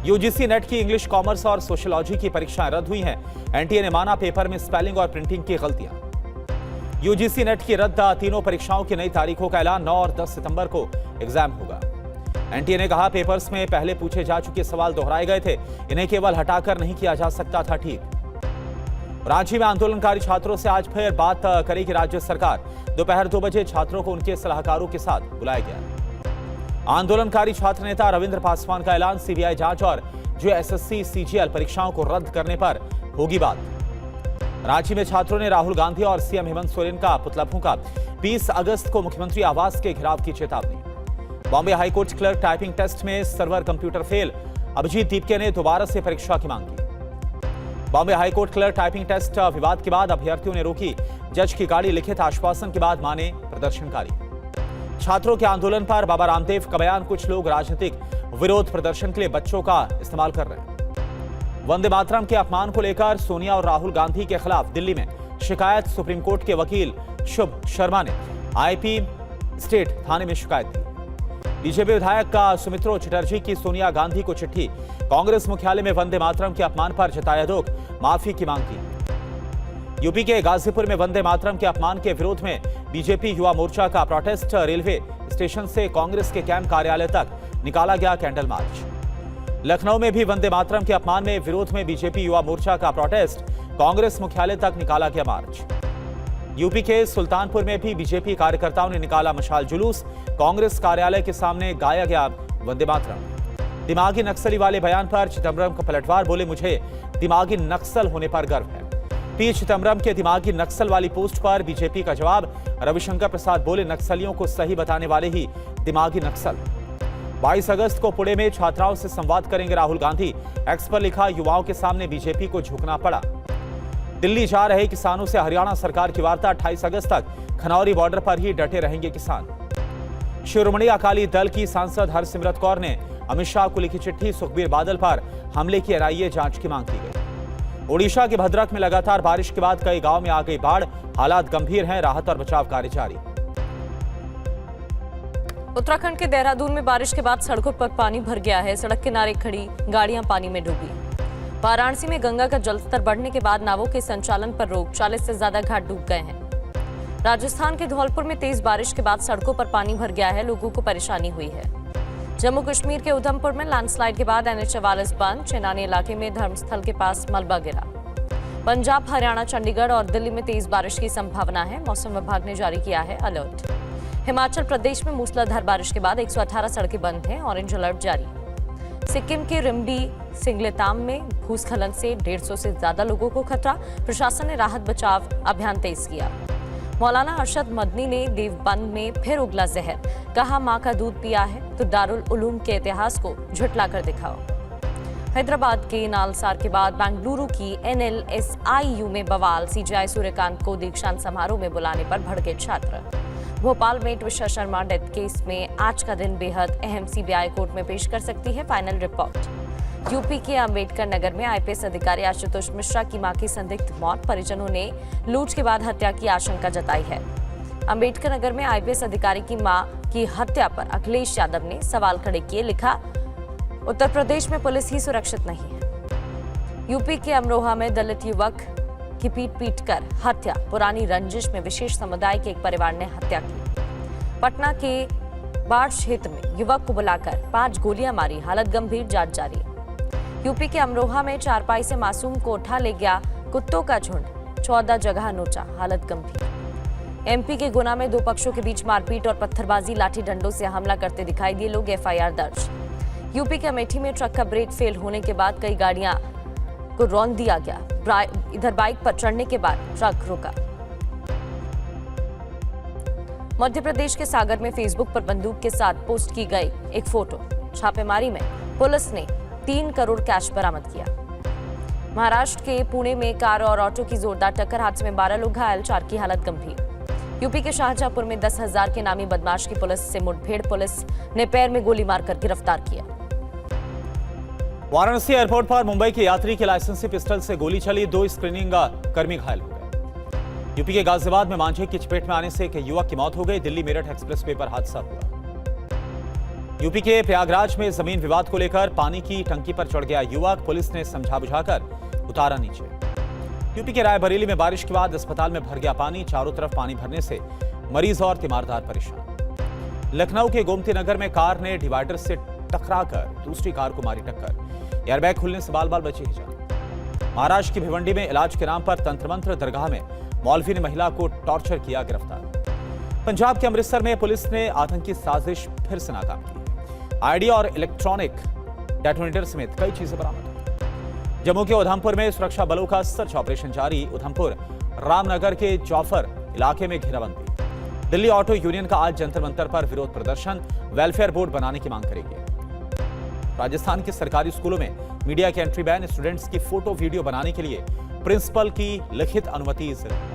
UGC net की English, commerce और sociology की परीक्षाएं रद्द हुई हैं। एनटीए ने माना पेपर में स्पेलिंग और प्रिंटिंग की गलतियां। यूजीसी नेट की रद्द तीनों परीक्षाओं की नई तारीखों का ऐलान 9 और 10 सितंबर को एग्जाम होगा। एनटीए ने कहा पेपर्स में पहले पूछे जा चुके सवाल दोहराए गए थे, इन्हें केवल हटाकर नहीं किया जा सकता था ठीक। रांची में आंदोलनकारी छात्रों से आज फिर बात करेगी राज्य सरकार। दोपहर 2 बजे छात्रों को उनके सलाहकारों के साथ बुलाया गया। आंदोलनकारी छात्र नेता रविंद्र पासवान का ऐलान, सीबीआई जांच और जेएसएससी सीजीएल परीक्षाओं को रद्द करने पर होगी बात। रांची में छात्रों ने राहुल गांधी और सीएम हेमंत सोरेन का पुतला फूंका। 20 अगस्त को मुख्यमंत्री आवास के घेराव की चेतावनी। Bombay high court clerk typing test में server computer fail, Abhijit Deepke ने दोबारा से परीक्षा की मांग की। Bombay high court clerk typing test विवाद के बाद अभ्यर्थियों ने रोकी जज की गाड़ी, लिखित आश्वासन के बाद माने प्रदर्शनकारी। छात्रों के आंदोलन पर बाबा रामदेव का बयान, कुछ लोग राजनीतिक विरोध प्रदर्शन के लिए बच्चों का इस्तेमाल कर रहे हैं। वंदे मातरम के अपमान को लेकर सोनिया और राहुल गांधी के खिलाफ दिल्ली में शिकायत। सुप्रीम कोर्ट के वकील शुभ शर्मा ने आईपी स्टेट थाने में शिकायत दी। बीजेपी विधायक सुमित्रो चटर्जी की सोनिया गांधी को चिट्ठी, कांग्रेस मुख्यालय में वंदे मातरम के अपमान पर जताया दुख, माफी की मांग की। यूपी के गाजीपुर में वंदे मातरम के अपमान के विरोध में बीजेपी युवा मोर्चा का प्रोटेस्ट। रेलवे स्टेशन से कांग्रेस के कैंप कार्यालय तक निकाला गया कैंडल मार्च। लखनऊ में भी वंदे मातरम के अपमान में विरोध में बीजेपी युवा मोर्चा का प्रोटेस्ट, कांग्रेस मुख्यालय तक निकाला गया मार्च। यूपी के सुल्तानपुर में भी बीजेपी कार्यकर्ताओं ने निकाला मशाल जुलूस, कांग्रेस कार्यालय के सामने गाया गया वंदे मातरम। दिमागी नक्सली वाले बयान पर चिदंबरम का पलटवार, बोले मुझे दिमागी नक्सल होने पर गर्व है। पी चिदंबरम के दिमागी नक्सल वाली पोस्ट पर बीजेपी का जवाब, रविशंकर प्रसाद बोले नक्सलियों को सही बताने वाले ही दिमागी नक्सल। 22 अगस्त को पुणे में छात्राओं से संवाद करेंगे राहुल गांधी। एक्स पर लिखा, युवाओं के सामने बीजेपी को झुकना पड़ा। दिल्ली जा रहे किसानों से हरियाणा सरकार की वार्ता, 28 अगस्त तक खनौरी बॉर्डर पर ही डटे रहेंगे किसान। शिरोमणि अकाली दल की सांसद हरसिमरत कौर ने अमित शाह को लिखी चिट्ठी, सुखबीर बादल पर हमले की एनआईए जांच की मांग की गई। ओडिशा के भद्रक में लगातार बारिश के बाद कई गांव में आ गई बाढ़, हालात गंभीर हैं, राहत और बचाव कार्य जारी। उत्तराखंड के देहरादून में बारिश के बाद सड़कों पर पानी भर गया है। सड़क किनारे खड़ी गाड़ियां पानी में डूबी। वाराणसी में गंगा का जलस्तर बढ़ने के बाद नावों के संचालन पर रोक, 40 से ज्यादा घाट डूब गए हैं। राजस्थान के धौलपुर में तेज बारिश के बाद सड़कों पर पानी भर गया है, लोगों को परेशानी हुई है। जम्मू कश्मीर के उधमपुर में लैंडस्लाइड के बाद NH44 बंद, चेनानी इलाके में धर्मस्थल के पास मलबा गिरा। पंजाब, हरियाणा, चंडीगढ़ और दिल्ली में तेज बारिश की संभावना है, मौसम विभाग ने जारी किया है अलर्ट। हिमाचल प्रदेश में मूसलाधार बारिश के बाद 118 सड़कें बंद हैं, ऑरेंज अलर्ट जारी। सिक्किम के रिम्बी सिंगलेताम में भूस्खलन से 150 से ज्यादा लोगों को खतरा, प्रशासन ने राहत बचाव अभियान तेज किया। मौलाना अरशद मदनी ने देवबंद में फिर उगला जहर, कहा मां का दूध पिया है तो दारुल उलूम के इतिहास को झुठला कर दिखाओ। हैदराबाद के नालसार के बाद बेंगलुरु की NLSIU में बवाल, सीजीआई सूर्यकांत को दीक्षांत समारोह में बुलाने पर भड़के छात्र। भोपाल में ट्विशा शर्मा डेथ केस में आज का दिन बेहद अहम, सीबीआई कोर्ट में पेश कर सकती है फाइनल रिपोर्ट। यूपी के अंबेडकर नगर में आईपीएस अधिकारी आशुतोष मिश्रा की मां की संदिग्ध मौत, परिजनों ने लूट के बाद हत्या की आशंका जताई है। अंबेडकर नगर में आईपीएस अधिकारी की मां की हत्या पर अखिलेश यादव ने सवाल खड़े किए, लिखा उत्तर प्रदेश में पुलिस ही सुरक्षित नहीं है। यूपी के अमरोहा में दलित युवक की पीट कर हत्या, पुरानी रंजिश में विशेष समुदाय के एक परिवार ने हत्या की। पटना के बाढ़ क्षेत्र में युवक को बुलाकर 5 गोलियां मारी, हालत गंभीर, जांच जारी। यूपी के अमरोहा में चारपाई से मासूम को उठा ले गया कुत्तों का झुंड, 14 जगह नोचा, हालत गंभीर। एमपी के गुना में 2 पक्षों के बीच मारपीट और पत्थरबाजी, लाठी डंडों से हमला करते दिखाई दिए लोग, एफआईआर दर्ज। यूपी के अमेठी में ट्रक का ब्रेक फेल होने के बाद कई गाड़ियां को रौंद दिया गया, इधर बाइक पर चढ़ने के बाद ट्रक रुका। मध्य प्रदेश के सागर में फेसबुक पर बंदूक के साथ पोस्ट की गई एक फोटो, छापेमारी में पुलिस ने 3 करोड़ कैश बरामद किया। महाराष्ट्र के पुणे में कार और ऑटो की जोरदार टक्कर, हादसे में 12 लोग घायल, 4 की हालत गंभीर। यूपी के शाहजहांपुर में 10,000 के नामी बदमाश की पुलिस से मुठभेड़, पुलिस ने पैर में गोली मारकर गिरफ्तार किया। वाराणसी एयरपोर्ट पर मुंबई के यात्री के लाइसेंसी पिस्टल से गोली चली, 2 स्क्रीनिंग कर्मी घायल हो गए। यूपी के गाजियाबाद में मांझे की चपेट में आने से एक युवक की मौत हो गई। दिल्ली मेरठ एक्सप्रेसवे पर हादसा हुआ। यूपी के प्रयागराज में जमीन विवाद को लेकर पानी की टंकी पर चढ़ गया युवक, पुलिस ने समझा बुझाकर उतारा नीचे। यूपी के रायबरेली में बारिश के बाद अस्पताल में भर गया पानी, चारों तरफ पानी भरने से मरीज और तीमारदार परेशान। लखनऊ के गोमती नगर में कार ने डिवाइडर से टकराकर दूसरी कार को मारी टक्कर, एयरबैग खुलने से बाल बाल बची ही जान। महाराष्ट्र की भिवंडी में इलाज के नाम पर तंत्र मंत्र दरगाह में मौलवी ने महिला को टॉर्चर किया गिरफ्तार। पंजाब के अमृतसर में पुलिस ने आतंकी साजिश फिर से नाकाम की। आईडी और इलेक्ट्रॉनिक डेटोनेटर समेत कई चीजें बरामद। जम्मू के उधमपुर में सुरक्षा बलों का सर्च ऑपरेशन जारी। उधमपुर रामनगर के जौफर इलाके में घेराबंदी। दिल्ली ऑटो यूनियन का आज जंतर मंतर पर विरोध प्रदर्शन, वेलफेयर बोर्ड बनाने की मांग करेगी। राजस्थान के सरकारी स्कूलों में मीडिया की एंट्री बैन, स्टूडेंट्स की फोटो वीडियो बनाने के लिए प्रिंसिपल की लिखित अनुमति जरूरी।